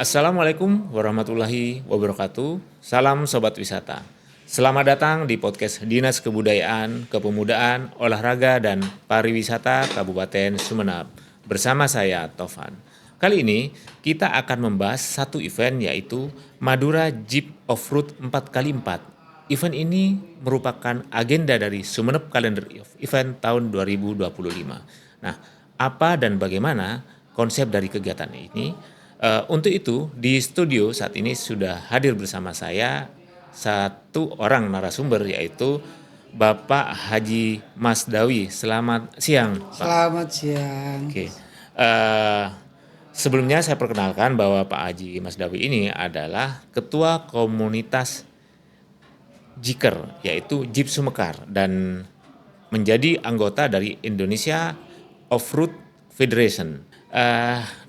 Assalamualaikum warahmatullahi wabarakatuh. Salam Sobat Wisata. Selamat datang di podcast Dinas Kebudayaan, Kepemudaan, Olahraga, dan Pariwisata Kabupaten Sumeneb. Bersama saya, Tovan. Kali ini kita akan membahas satu event yaitu Madura Jeep Off-Road 4x4. Event ini merupakan agenda dari Sumeneb Calendar Event tahun 2025. Nah, apa dan bagaimana konsep dari kegiatan ini? Untuk itu di studio saat ini sudah hadir bersama saya satu orang narasumber yaitu Bapak Haji Masdawi. Selamat siang, Pak. Selamat siang. Oke. Sebelumnya saya perkenalkan bahwa Pak Haji Masdawi ini adalah Ketua Komunitas Jiker yaitu Jeep Sumekar dan menjadi anggota dari Indonesia Off-Road Federation.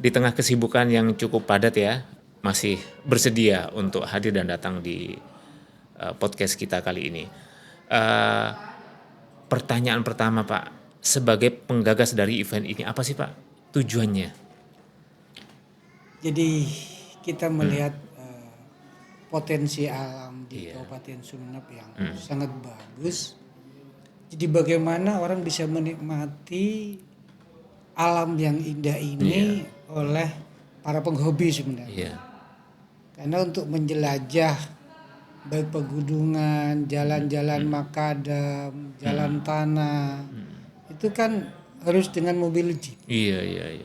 Di tengah kesibukan yang cukup padat ya, masih bersedia untuk hadir dan datang di podcast kita kali ini. Pertanyaan pertama Pak, sebagai penggagas dari event ini apa sih Pak tujuannya? Jadi kita melihat potensi alam di Kabupaten Sumeneb yang sangat bagus. Jadi bagaimana orang bisa menikmati alam yang indah ini oleh para penghobi sebenarnya. Karena untuk menjelajah baik pegunungan, jalan-jalan makadam, jalan tanah, itu kan harus dengan mobil jeep. Iya.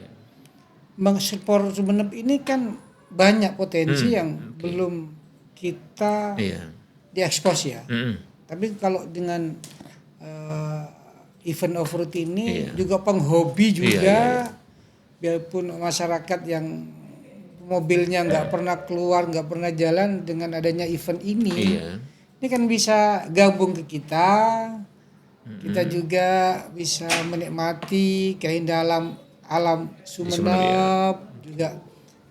Mengekspor Sumeneb ini kan banyak potensi yang belum kita diekspos ya. Tapi kalau dengan event off-road ini juga penghobi juga, biarpun masyarakat yang mobilnya nggak pernah keluar, nggak pernah jalan, dengan adanya event ini kan bisa gabung ke kita. Kita juga bisa menikmati keindahan alam Sumeneb, juga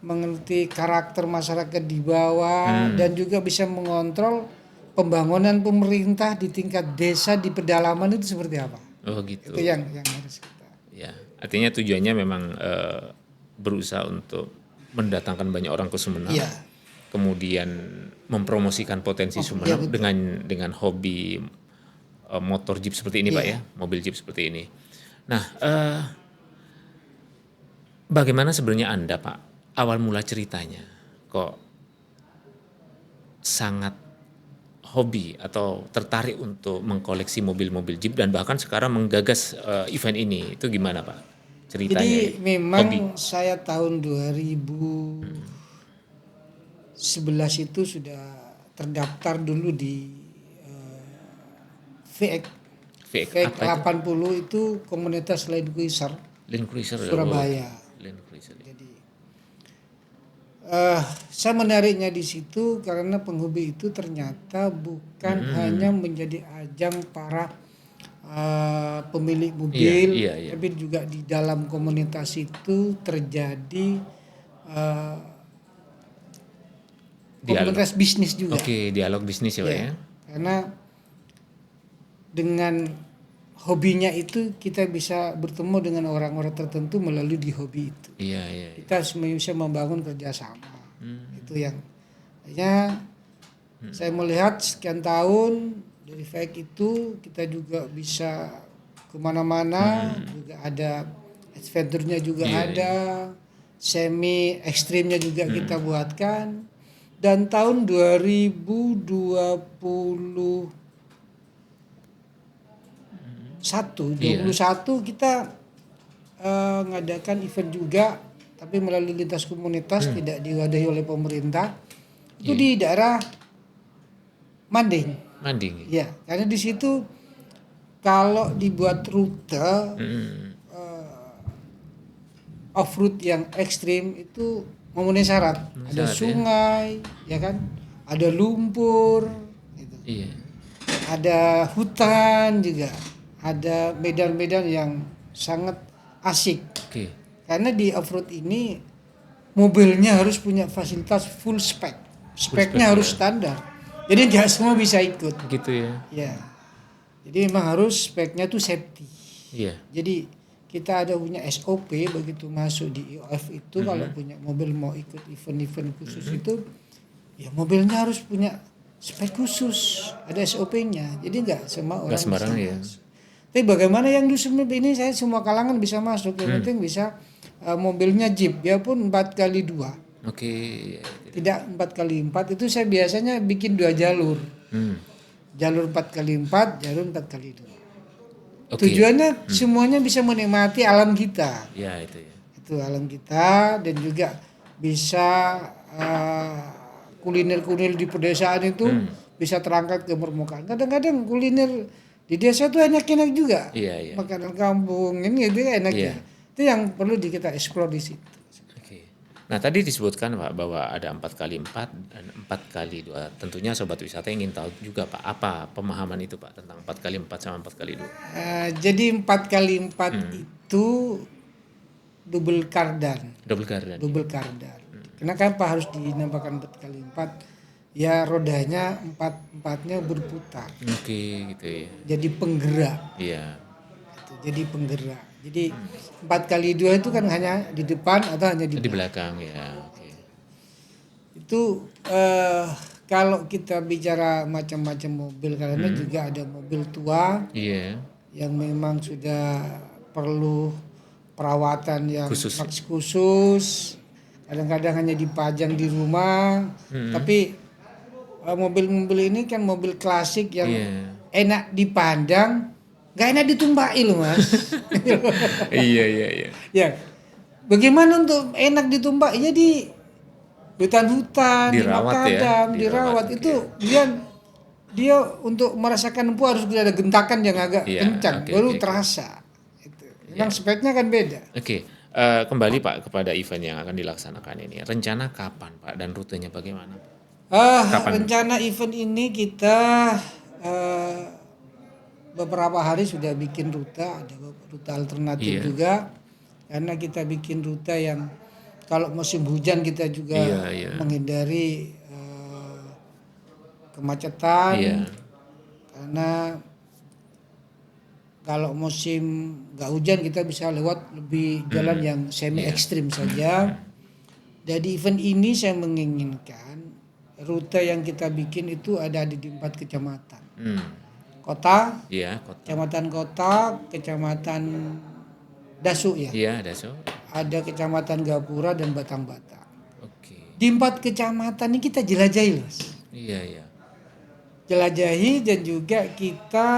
mengerti karakter masyarakat di bawah, dan juga bisa mengontrol pembangunan pemerintah di tingkat desa di pedalaman itu seperti apa. Oh gitu. Itu yang harus kita. Ya, artinya tujuannya memang berusaha untuk mendatangkan banyak orang ke Sumeneb. Kemudian mempromosikan potensi Sumeneb dengan hobi motor jeep seperti ini Pak ya, mobil jeep seperti ini. Nah, bagaimana sebenarnya Anda Pak awal mula ceritanya kok sangat hobi atau tertarik untuk mengkoleksi mobil-mobil Jeep dan bahkan sekarang menggagas event ini, itu gimana Pak ceritanya? Jadi memang saya tahun 2011 itu sudah terdaftar dulu di VX 80 itu komunitas Land Cruiser Surabaya. Land Cruiser. Jadi saya menariknya di situ karena penghobi itu ternyata bukan hanya menjadi ajang para pemilik mobil, tapi juga di dalam komunitas itu terjadi komunitas bisnis juga. Oke, dialog bisnis ya Pak ya. Karena dengan hobinya itu kita bisa bertemu dengan orang-orang tertentu melalui di hobi itu. Kita bisa membangun kerjasama. Itu yang saya melihat sekian tahun dari VX itu kita juga bisa kemana-mana, juga ada adventure-nya juga ada, semi ekstrimnya juga kita buatkan. Dan tahun 2021 kita ngadakan event juga, tapi melalui lintas komunitas, tidak diwadahi oleh pemerintah. Itu di daerah Manding. Ya, karena di situ kalau dibuat rute off-road yang ekstrim itu memenuhi syarat. Ada sungai, ya kan? Ada lumpur, gitu. Ada hutan juga. Ada medan-medan yang sangat asik. Karena di off-road ini mobilnya harus punya fasilitas full spec. Speknya harus standar. Jadi nggak semua bisa ikut. Gitu ya. Jadi memang harus speknya tuh safety. Jadi kita ada punya SOP begitu masuk di IOF itu kalau punya mobil mau ikut event-event khusus itu ya mobilnya harus punya spek khusus, ada SOP-nya. Jadi nggak semua orang bisa sembarangan ya. masuk. Tapi bagaimana yang dusun ini saya semua kalangan bisa masuk, yang penting bisa mobilnya Jeep, ya pun 4x2. Oke. Tidak 4x4 itu saya biasanya bikin 2 jalur. Jalur 4x4, jalur 4x2. Oke. Tujuannya semuanya bisa menikmati alam kita. Ya itu ya. Itu alam kita dan juga bisa kuliner-kuliner di pedesaan itu bisa terangkat ke permukaan. Kadang-kadang kuliner di desa itu enak-enak juga. Iya. Makanan kampung ini itu enak ya. Itu yang perlu kita eksplor di situ. Oke. Nah tadi disebutkan Pak bahwa ada 4x4 dan 4x2. Tentunya sobat wisata ingin tahu juga Pak apa pemahaman itu Pak tentang 4x4 sama 4x2. Jadi 4x4 itu double kardan. Double kardan. Kenapa harus dinamakan 4x4? Ya rodanya empatnya berputar. Oke gitu ya. Jadi penggerak. Iya. Jadi penggerak. Jadi 4x2 itu kan hanya di depan atau hanya di belakang ya. Oke. Itu kalau kita bicara macam-macam mobil karena juga ada mobil tua yang memang sudah perlu perawatan yang khusus. Kadang-kadang hanya dipajang di rumah. Tapi mobil-mobil ini kan mobil klasik yang enak dipandang, gak enak ditumpahi loh Mas. Iya. Ya, bagaimana untuk enak ditumpahi? Ya di hutan-hutan, di makadam, dirawat. Itu dia untuk merasakan empu harus ada gentakan yang agak kencang, baru terasa. Itu. Memang speknya kan beda. Oke. Kembali Pak kepada event yang akan dilaksanakan ini. Rencana kapan Pak dan rutenya bagaimana? Rencana event ini kita beberapa hari sudah bikin rute, ada rute alternatif juga. Karena kita bikin rute yang kalau musim hujan kita juga menghindari kemacetan. Karena kalau musim nggak hujan kita bisa lewat lebih jalan yang semi ekstrim saja. Dari event ini saya menginginkan rute yang kita bikin itu ada di 4 kecamatan. Kota, kecamatan Kota, kecamatan Dasu ya. Iya, Dasu. Ada kecamatan Gapura dan Batang-Batang. Oke. Di 4 kecamatan ini kita jelajahi Mas. Iya. Jelajahi dan juga kita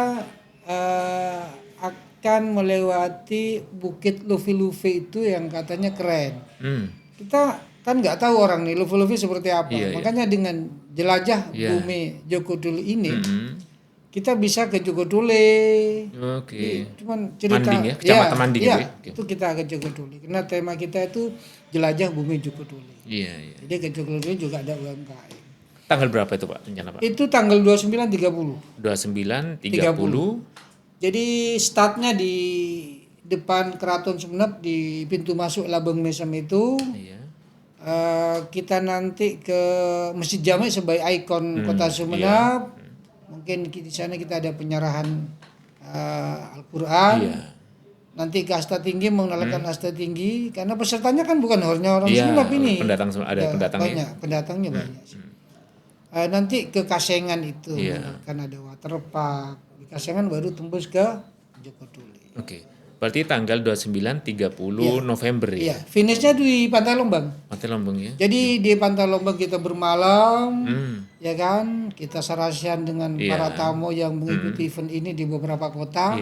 akan melewati Bukit Lufi-Lufi itu yang katanya keren. Kita kan nggak tahu orang nih Lufi-Lufi seperti apa. Makanya dengan jelajah bumi Joko Tuli ini kita bisa ke Joko Tuli. Oke. Cuman cerita Manding ya, Kecamatan Manding ya, gitu. itu kita ke Joko Tuli. Karena tema kita itu jelajah bumi Joko Tuli. Iya. Jadi ke Joko Tuli juga ada UMKM. Tanggal berapa itu Pak rencana Pak? Itu tanggal 29-30. 29-30. Jadi startnya di depan Keraton Sumenep di pintu masuk Labeng Mesem itu. Kita nanti ke Masjid Jami sebagai ikon kota Sumenep. Mungkin di sana kita ada penyerahan Al-Quran. Nanti ke Asta Tinggi mengenalkan Asta Tinggi karena pesertanya kan bukan hanya orang Sumenep ini. Pendatangnya banyak. Nanti ke Kasengan itu kan ada waterpark. Di Kasengan baru tembus ke Joko Tuli. Oke. Berarti tanggal 29-30 November ya. Iya, finishnya di Pantai Lombang. Pantai Lombang ya. Jadi di Pantai Lombang kita bermalam, ya kan? Kita sarasian dengan para tamu yang mengikuti event ini di beberapa kota.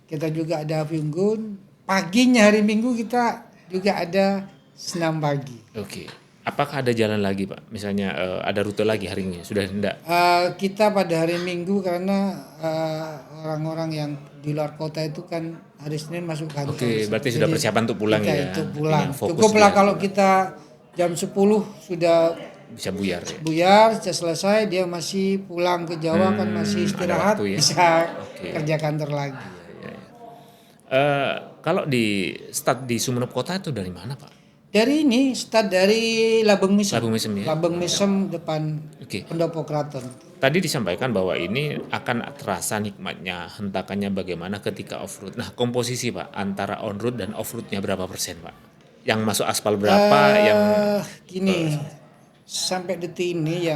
Kita juga ada api unggun. Paginya hari Minggu kita juga ada senam pagi. Oke. Apakah ada jalan lagi Pak? Misalnya ada rute lagi hari ini? Sudah enggak? Kita pada hari Minggu karena orang-orang yang di luar kota itu kan hari Senin masuk kantor. Oke, berarti sudah persiapan untuk pulang ya? Untuk pulang. Cukuplah kalau kita jam 10 sudah bisa buyar ya? Buyar, sudah selesai dia masih pulang ke Jawa kan masih istirahat, bisa kerja kantor lagi. Kalau di start di Sumenep Kota itu dari mana Pak? Start dari Labeng Misem. Ya. Labeng Misem depan Pendopo Kraton. Tadi disampaikan bahwa ini akan terasa nikmatnya, hentakannya bagaimana ketika off-road. Nah, komposisi Pak, antara on-road dan off-roadnya berapa persen Pak? Yang masuk aspal berapa? Sampai detik ini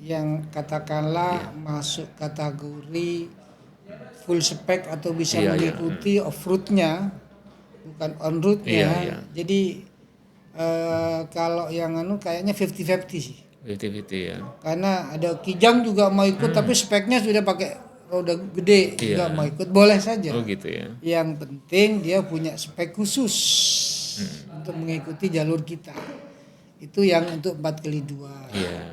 yang katakanlah masuk kategori full spec atau bisa mengikuti off-roadnya, bukan on-roadnya. Jadi kalau yang kayaknya 50-50 sih. 50-50 ya. Karena ada Kijang juga mau ikut tapi speknya sudah pakai roda gede juga mau ikut, boleh saja. Oh gitu ya. Yang penting dia punya spek khusus untuk mengikuti jalur kita. Itu yang untuk 4x2.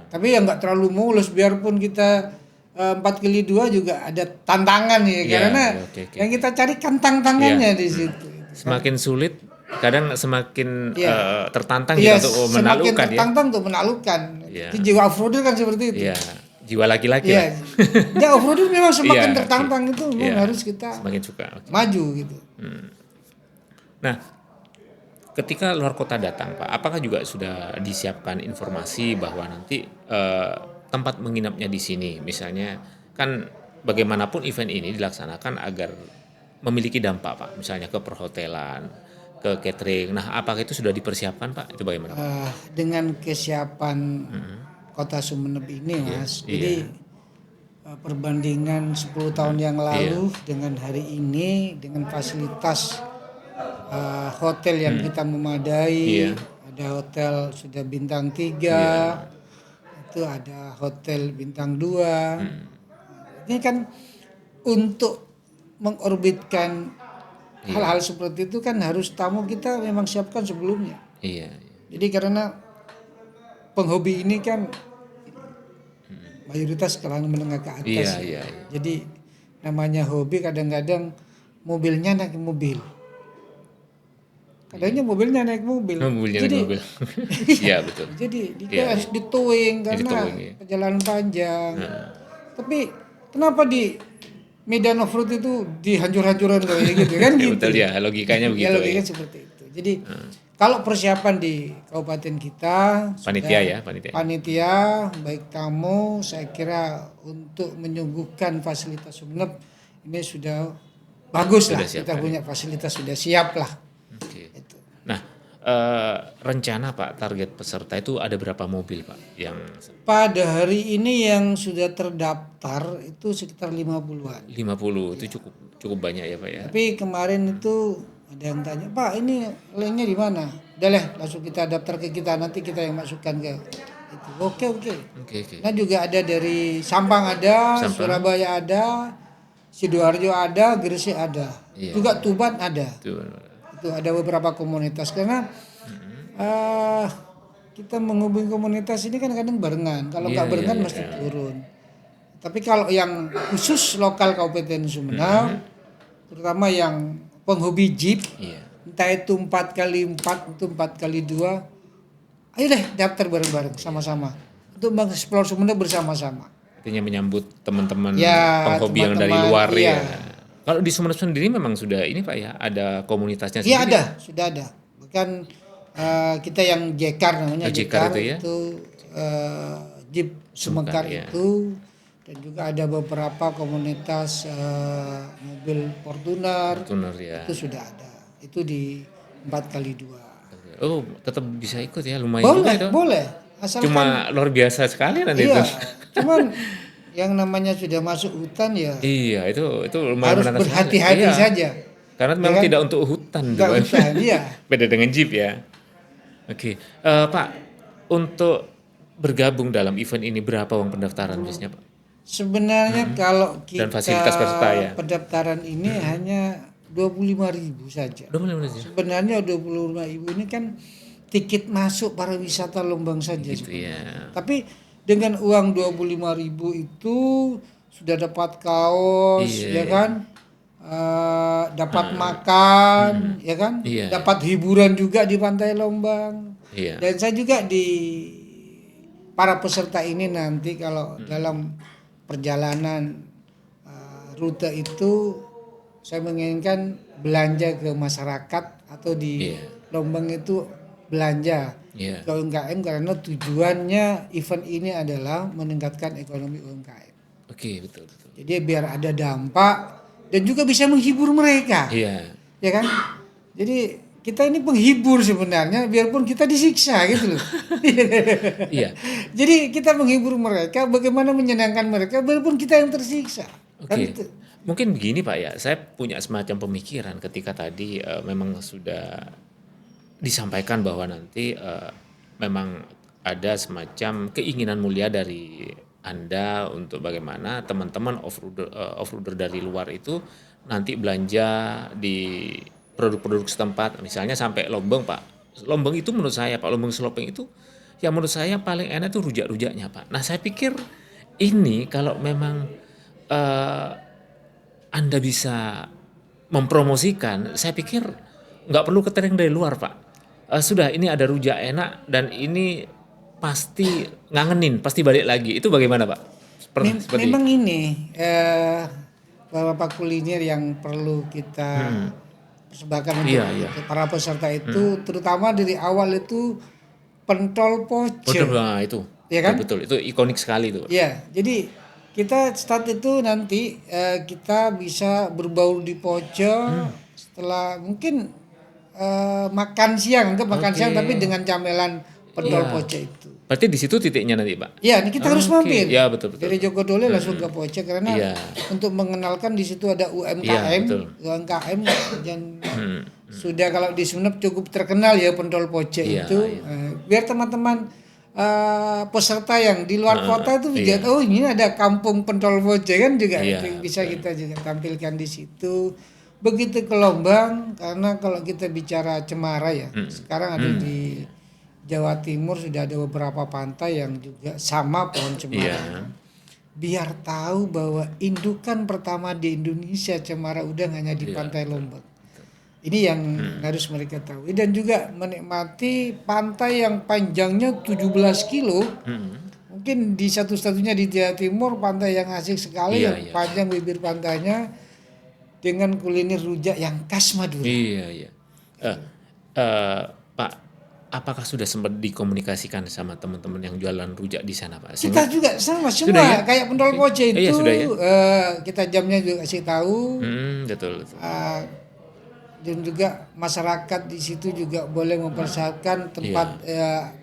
Tapi yang nggak terlalu mulus, biarpun kita 4x2 juga ada tantangan ya, karena yang kita cari kan tantangannya di situ. Semakin sulit, kadang semakin tertantang untuk menaklukkan. Semakin tertantang untuk menaklukkan. Jiwa off-roader kan seperti itu. Jiwa laki-laki. Ya off-roader memang semakin tertantang itu memang harus kita semakin suka maju gitu. Nah, ketika luar kota datang Pak, apakah juga sudah disiapkan informasi bahwa nanti tempat menginapnya di sini? Misalnya kan bagaimanapun event ini dilaksanakan agar memiliki dampak Pak, misalnya ke perhotelan, ke catering. Nah, apakah itu sudah dipersiapkan Pak? Itu bagaimana Pak? Dengan kesiapan Kota Sumeneb ini Mas, jadi perbandingan 10 tahun yang lalu dengan hari ini, dengan fasilitas hotel yang kita memadai, ada hotel sudah bintang 3, itu ada hotel bintang 2. Ini kan untuk mengorbitkan hal-hal seperti itu kan harus tamu kita memang siapkan sebelumnya. Jadi karena penghobi ini kan mayoritas kalangan menengah ke atas. Jadi namanya hobi, kadang-kadang mobilnya naik mobil. Kadangnya mobilnya naik mobil. Iya betul. Jadi dia harus ditowing karena perjalanan panjang. Tapi kenapa di medan off-road itu dihancur-hancuran kayak gitu kan gitu. Betul ya, logikanya begitu. Logikanya seperti itu. Jadi kalau persiapan di kabupaten kita, panitia baik tamu, saya kira untuk menyuguhkan fasilitas Sumeneb ini sudah bagus lah. Kita punya fasilitas sudah siap lah. Itu. Nah, rencana Pak, target peserta itu ada berapa mobil Pak? Yang pada hari ini yang sudah terdaftar itu sekitar 50-an. 50 itu cukup banyak ya Pak ya. Tapi kemarin itu ada yang tanya, Pak ini lainnya di mana? Udah lah, langsung kita daftar ke kita, nanti kita yang masukkan ke itu. Oke. Nah juga ada dari Sampang ada, Surabaya ada, Sidoarjo ada, Gresik ada, juga Tuban ada. Itu ada beberapa komunitas karena kita menghubungi komunitas ini kan kadang barengan. Kalau nggak barengan mesti turun. Tapi kalau yang khusus lokal Kabupaten Sumedang, terutama yang penghobi jeep, entah itu 4x4 itu 4x2, ayo deh daftar bareng-bareng sama-sama untuk mengeksplor Sumeneb bersama-sama. Artinya menyambut teman-teman penghobi yang dari luar ya. Kalau di Sumeneb sendiri memang sudah ini Pak ya, ada komunitasnya sendiri? Iya sudah ada. Bahkan kita yang Jekar namanya, Jekar itu Jeep Sumekar itu. Dan juga ada beberapa komunitas mobil Fortuner itu sudah ada. Itu di 4x2. Oh, tetap bisa ikut ya, lumayan juga itu. Boleh. Asalkan, cuma luar biasa sekali nanti itu. Cuman yang namanya sudah masuk hutan ya. Iya, itu lumayan harus berhati-hati saja. Karena memang tidak untuk hutan. Beda dengan Jeep ya. Oke. Pak, untuk bergabung dalam event ini berapa uang pendaftaran biasanya Pak? Sebenarnya kalau kita dan fasilitas peserta pendaftaran ini hanya 25.000 saja. 25.000. Sebenarnya 25.000 ini kan tiket masuk para wisata Lombang saja. Gitu ya. Tapi dengan uang 25.000 itu sudah dapat kaos, ya kan? Dapat makan, ya kan? Dapat hiburan juga di Pantai Lombang. Dan saya juga di para peserta ini nanti kalau dalam perjalanan rute itu saya menginginkan belanja ke masyarakat atau di Lombang itu belanja Iya. ke UMKM karena tujuannya event ini adalah meningkatkan ekonomi UMKM. Oke, betul. Jadi biar ada dampak dan juga bisa menghibur mereka. Iya. Ya kan? Jadi kita ini penghibur sebenarnya biarpun kita disiksa gitu loh. Iya. Jadi kita menghibur mereka, bagaimana menyenangkan mereka biarpun kita yang tersiksa. Kan Oke. itu. Mungkin begini Pak ya, saya punya semacam pemikiran ketika tadi memang sudah disampaikan bahwa nanti memang ada semacam keinginan mulia dari Anda untuk bagaimana teman-teman off-roader dari luar itu nanti belanja di produk-produk setempat, misalnya sampai Lombang Pak. Lombang itu menurut saya Pak, Lombang Selopeng itu yang menurut saya paling enak itu rujak-rujaknya Pak. Nah saya pikir ini kalau memang eh, Anda bisa mempromosikan, saya pikir nggak perlu catering dari luar Pak. Sudah ini ada rujak enak dan ini pasti ngangenin, pasti balik lagi. Itu bagaimana Pak? Seperti Memang ini beberapa kuliner yang perlu kita persembahkan untuk para peserta itu, terutama dari awal itu pentol poce. Betul, nah, itu. Ya kan? Betul, itu ikonik sekali itu. Ya, jadi kita start itu nanti kita bisa berbaur di poce setelah mungkin makan siang, makan siang tapi dengan camilan pentol poce itu. Berarti di situ titiknya nanti Pak? Ya, ini kita harus mampir. Ya betul. Dari Jogodole langsung ke Poce karena untuk mengenalkan di situ ada UMKM, UMKM dan sudah kalau di Sumeneb cukup terkenal ya pentol Poce itu. Biar teman-teman peserta yang di luar kota itu lihat oh ini ada kampung pentol Poce kan juga bisa kita juga tampilkan di situ. Begitu ke Lombang karena kalau kita bicara cemara ya, sekarang ada di Jawa Timur sudah ada beberapa pantai yang juga sama pohon cemara. Biar tahu bahwa indukan pertama di Indonesia cemara udang hanya di Pantai Lombang. Ini yang harus mereka tahu. Dan juga menikmati pantai yang panjangnya 17 kilo. Mungkin di satu-satunya di Jawa Timur pantai yang asik sekali yang panjang bibir pantainya dengan kuliner rujak yang khas Madura. Pak, apakah sudah sempat dikomunikasikan sama teman-teman yang jualan rujak di sana Pak? Kita juga sama semua kayak pentol poce itu kita jamnya juga kasih tahu. Betul. Dan juga masyarakat di situ juga boleh mempersiapkan tempat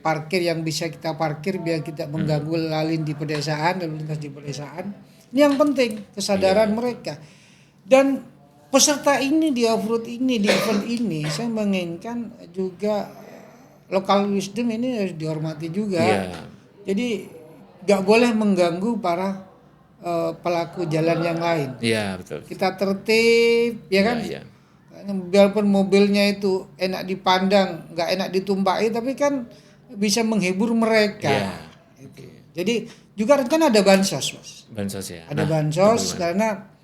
parkir yang bisa kita parkir biar tidak mengganggu lalin di pedesaan dan lintas di pedesaan. Ini yang penting kesadaran mereka. Dan peserta ini di off-road ini di event ini saya menginginkan juga local wisdom ini harus dihormati juga. Jadi nggak boleh mengganggu para pelaku jalan yang lain. Betul. Kita tertib, ya kan? Biarpun mobilnya itu enak dipandang, nggak enak ditumpai, tapi kan bisa menghibur mereka. Jadi juga kan ada bansos, Mas. Bansos ya. Ada bansos karena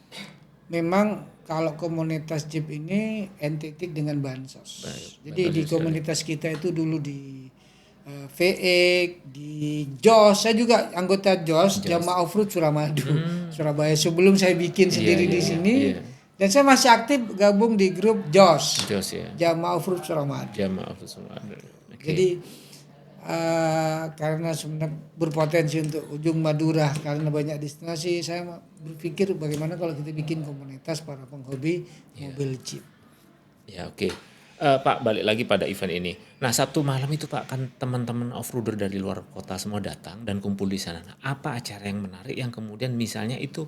memang kalau komunitas Jeep ini entitik dengan bansos. Jadi di komunitas kita itu dulu di VE, di JOS, saya juga anggota JOS, Jamaah Off-Road Suramadu, Surabaya sebelum saya bikin sendiri di sini. Dan saya masih aktif gabung di grup JOS, Jamaah Off-Road Suramadu. Jadi karena sebenarnya berpotensi untuk ujung Madura karena banyak destinasi, saya berpikir bagaimana kalau kita bikin komunitas para penghobi mobil Jeep. Pak, balik lagi pada event ini. Nah, satu malam itu Pak kan teman-teman off-roader dari luar kota semua datang dan kumpul di sana. Nah, apa acara yang menarik yang kemudian misalnya itu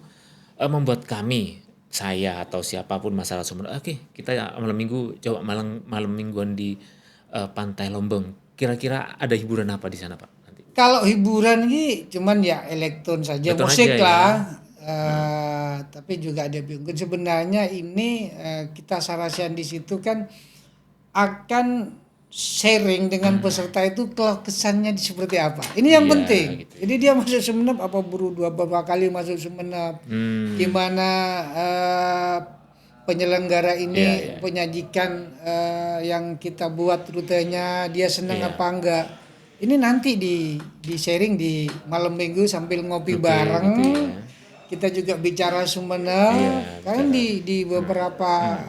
membuat kami, saya atau siapapun masyarakat Sumeneb, kita malam minggu coba malam mingguan di Pantai Lombang. Kira-kira ada hiburan apa di sana Pak? Nanti. Kalau hiburan ini cuman ya elektron saja, musik lah. Tapi juga ada biungkun. Sebenarnya ini kita sarasian di situ kan akan sharing dengan peserta itu kalau kesannya seperti apa. Ini yang penting. Gitu. Jadi dia masuk Sumeneb apa beberapa kali masuk Sumeneb. Gimana penyelenggara ini menyajikan yang kita buat rutenya, dia senang apa enggak. Ini nanti di sharing di malam minggu sambil ngopi bareng. Kita juga bicara Sumeneb. Karena di beberapa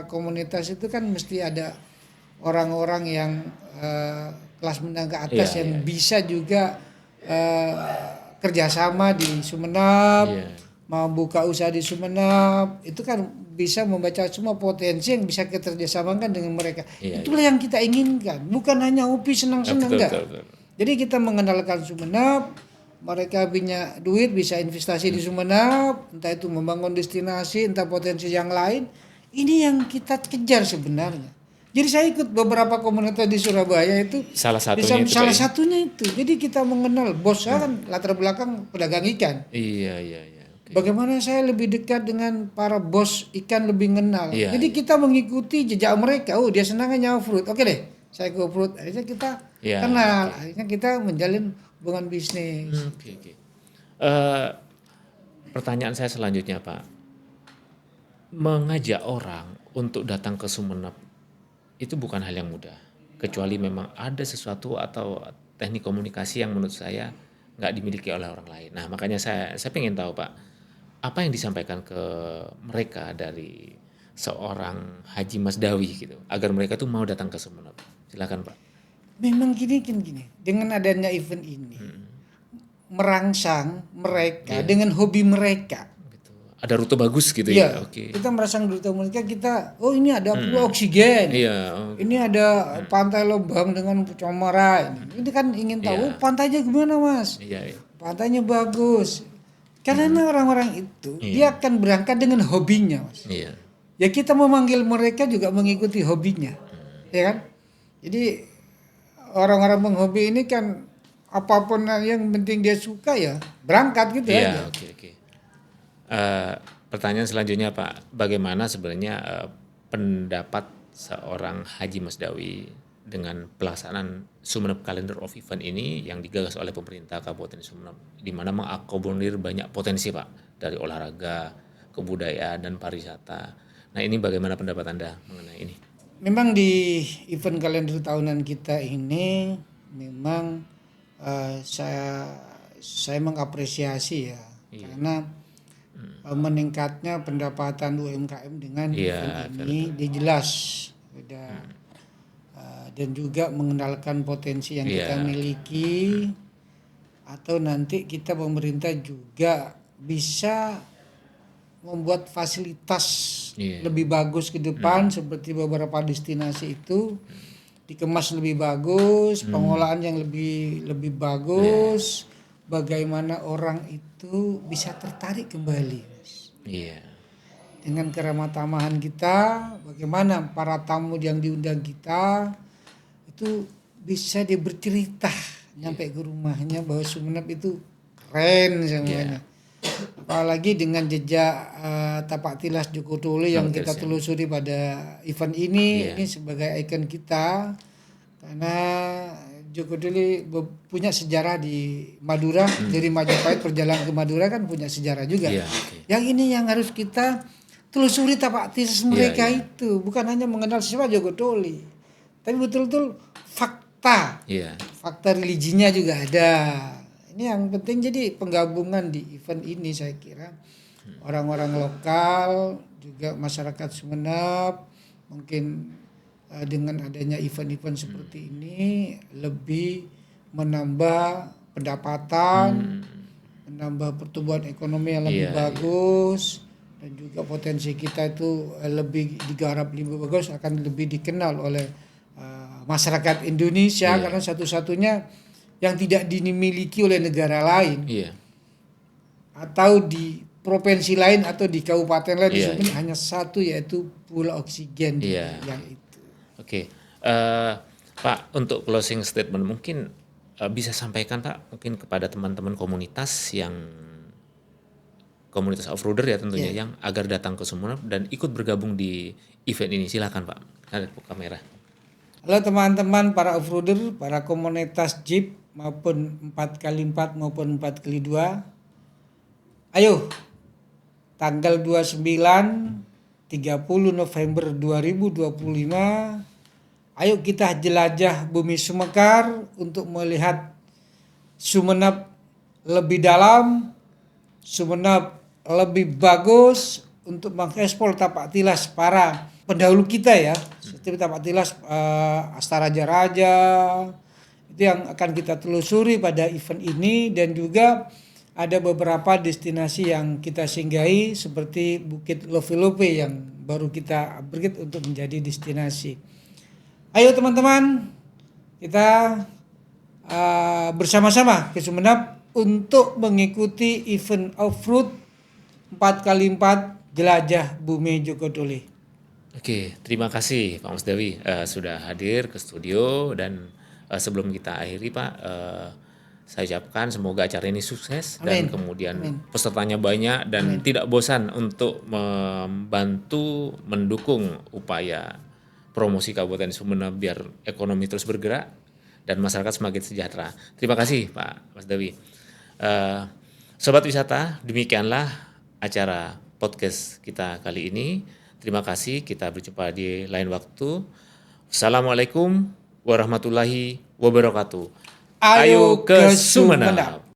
komunitas itu kan mesti ada orang-orang yang kelas menengah ke atas yang bisa juga kerjasama di Sumeneb, mau buka usaha di Sumeneb, itu kan bisa membaca semua potensi yang bisa kita kerjasamakan dengan mereka. Itulah yang kita inginkan, bukan hanya UPI senang-senang enggak. Betul. Jadi kita mengenalkan Sumeneb, mereka punya duit bisa investasi di Sumeneb, entah itu membangun destinasi, entah potensi yang lain. Ini yang kita kejar sebenarnya. Jadi saya ikut beberapa komunitas di Surabaya itu. Salah satunya itu. Jadi kita mengenal bos saya kan latar belakang pedagang ikan. Iya. Okay. Bagaimana saya lebih dekat dengan para bos ikan lebih kenal. Jadi kita mengikuti jejak mereka. Oh dia senangnya nyawa fruit. Oke deh, saya ke fruit. Akhirnya kita kenal. Akhirnya kita menjalin hubungan bisnis. Okay. Pertanyaan saya selanjutnya Pak, mengajak orang untuk datang ke Sumeneb itu bukan hal yang mudah, kecuali memang ada sesuatu atau teknik komunikasi yang menurut saya nggak dimiliki oleh orang lain. Nah makanya saya pengen tahu Pak, apa yang disampaikan ke mereka dari seorang Haji Masdawi gitu, agar mereka tuh mau datang ke Sumeneb. Silakan Pak. Memang gini, dengan adanya event ini merangsang mereka dengan hobi mereka. Gitu. Ada rute bagus gitu ya. Oke. Kita merangsang rute mereka, kita ini ada pulau oksigen. Ini ada pantai Lobang dengan Comara. Ini kan ingin tahu pantainya gimana Mas? Pantainya bagus. Karena orang-orang itu dia akan berangkat dengan hobinya Mas. Ya kita memanggil mereka juga mengikuti hobinya. Ya kan? Jadi orang-orang penghobi ini kan apapun yang penting dia suka ya berangkat gitu aja. Oke. Pertanyaan selanjutnya Pak, bagaimana sebenarnya pendapat seorang Haji Masdawi dengan pelaksanaan Sumeneb Calendar of Event ini yang digagas oleh pemerintah Kabupaten Sumeneb, di mana mengakomodir banyak potensi Pak dari olahraga, kebudayaan dan pariwisata. Nah ini bagaimana pendapat Anda mengenai ini? Memang di event kalender tahunan kita ini memang saya mengapresiasi ya karena meningkatnya pendapatan UMKM dengan event ini dia jelas dan juga mengenalkan potensi yang kita miliki atau nanti kita pemerintah juga bisa membuat fasilitas lebih bagus ke depan seperti beberapa destinasi itu dikemas lebih bagus, pengolahan yang lebih bagus, bagaimana orang itu bisa tertarik kembali, Mas. Dengan keramah tamahan kita, bagaimana para tamu yang diundang kita itu bisa dia bercerita nyampe ke rumahnya bahwa Sumeneb itu keren semuanya. Apalagi dengan jejak tapak tilas Joko Tole yang kita telusuri pada event ini sebagai ikon kita, karena Joko Tole punya sejarah di Madura, dari Majapahit perjalanan ke Madura kan punya sejarah juga. Yang ini yang harus kita telusuri tapak tilas mereka itu, bukan hanya mengenal siapa Joko Tole, tapi betul-betul fakta, fakta religinya juga ada. Ini yang penting, jadi penggabungan di event ini saya kira orang-orang lokal juga masyarakat Sumeneb mungkin dengan adanya event-event seperti ini lebih menambah pendapatan, menambah pertumbuhan ekonomi yang lebih bagus dan juga potensi kita itu lebih digarap lebih bagus, akan lebih dikenal oleh masyarakat Indonesia karena satu-satunya yang tidak dimiliki oleh negara lain atau di provinsi lain atau di kabupaten lain sebenarnya hanya satu, yaitu pulau oksigen yang itu. Oke. Pak, untuk closing statement mungkin bisa sampaikan Pak mungkin kepada teman-teman komunitas off-roader ya tentunya yang agar datang ke Sumeneb dan ikut bergabung di event ini. Silakan Pak, ada kamera. Halo teman-teman para off-roader, para komunitas Jeep maupun 4x4 maupun 4x2. Ayo, tanggal 29 30 November 2025, ayo kita jelajah bumi Sumekar untuk melihat Sumeneb lebih dalam, Sumeneb lebih bagus, untuk mengekspor tapak tilas para pendahulu kita ya, seperti Pak Tilas, Astaraja itu yang akan kita telusuri pada event ini, dan juga ada beberapa destinasi yang kita singgahi seperti Bukit Lope-Lope yang baru kita upgrade untuk menjadi destinasi. Ayo teman-teman, kita bersama-sama ke Sumeneb untuk mengikuti event off-road 4x4 Jelajah Bumi Jogodole. Oke, terima kasih Pak Mas Dewi sudah hadir ke studio, dan sebelum kita akhiri Pak, saya ucapkan semoga acara ini sukses. Amin. Dan kemudian Amin. pesertanya banyak dan tidak bosan untuk membantu mendukung upaya promosi Kabupaten Sumeneb biar ekonomi terus bergerak dan masyarakat semakin sejahtera. Terima kasih Pak Mas Dewi. Sobat wisata, demikianlah acara podcast kita kali ini. Terima kasih, kita berjumpa di lain waktu. Assalamualaikum warahmatullahi wabarakatuh. Ayo ke Sumeneb.